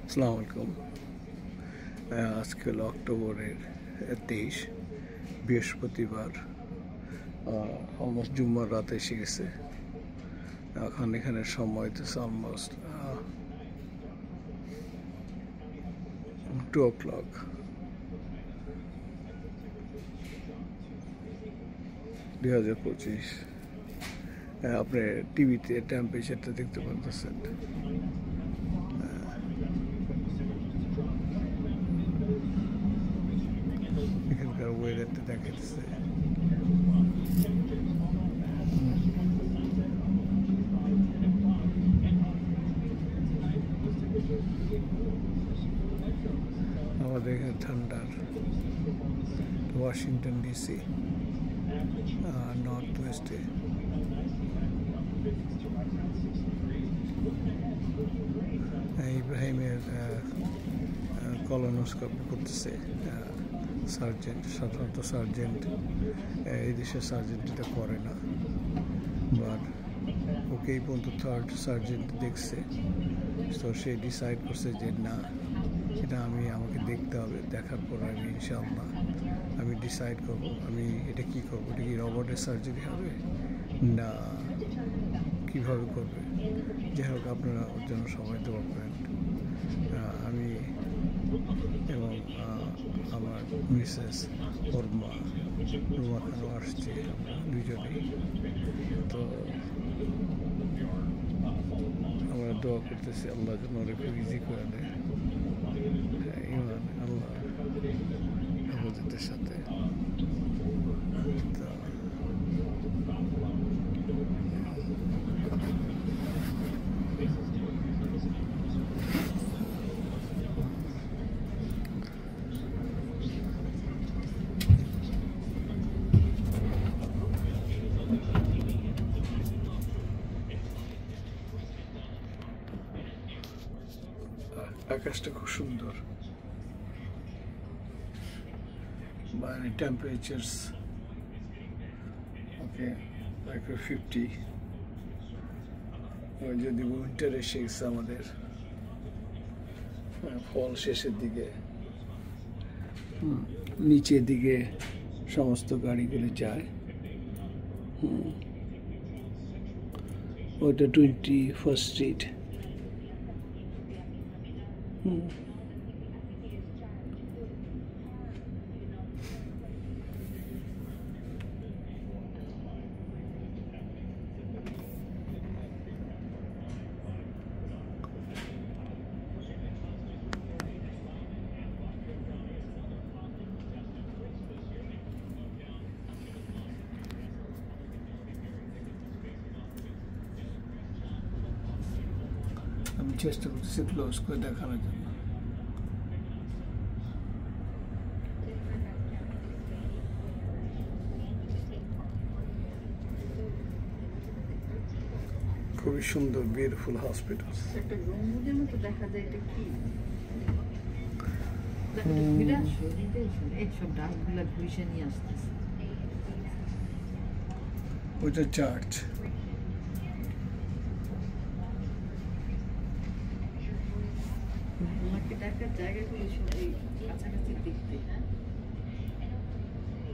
আসসালামু আলাইকুম। আজকে হলো অক্টোবরের 23 বৃহস্পতিবার। অলমোস্ট জুম্মার রাত এসে গেছে। এখন এখানে সময় তো অলমোস্ট 2 o'clock। আপনি টিভিতে টেম্পারেচারটা দেখতে পাচ্ছেন। এখানকার ওয়েদারটা দেখাচ্ছে। আমাদের এখানে ঠান্ডার ওয়াশিংটন ডিসি নর্থ ওয়েস্টে ইব্রাহিমের কলোনোস্কোপি করতেছে সার্জেন্ট। সাধারণত সার্জেন্ট এই দেশের সার্জেন্ট এটা করে না, বাট ওকে এই পর্যন্ত থার্ড সার্জেন্ট দেখছে। তো সে ডিসাইড করছে যে না, এটা আমাকে দেখতে হবে। দেখার পর আমি ইনশাআল্লাহ আমি ডিসাইড করব আমি এটা কি করব। এটা কি রোবটের সার্জারি হবে না কীভাবে করবে। যাই হোক, আপনারা ওর জন্য সবাই দোয়া করেন। আমি এবং আমার মিসেস ওর মা রুমা খানও আসছে, আমরা দুজনেই। তো আমরা দোয়া করতেছি আল্লাহ যেন ওরা খুব ইজি করে দেয়। ইমান আল্লাহ আমাদের সাথে। আকাশটা খুব সুন্দর, মানে টেম্পারেচারস ওকে লাইক 50। যদি উইন্টার এসে গেছে আমাদের, ফল শেষের দিকে, নিচের দিকে সমস্ত গাড়িগুলি যায়। ওটা 21st স্ট্রিট। আমি চেষ্টা করতেছি ক্লোজ করে দেখানোর জন্য। খুবই সুন্দর, বিউটিফুল হসপিটাল। একটা গম্বুজের মতো দেখা যায়। এটা কি? এইসব ডাকগুলা ঘুষে নিয়ে আসতেছে। ওইটা চার্চ। ওনাকে ডাকার জায়গাগুলো সব এই কাছাকাছি দেখতে।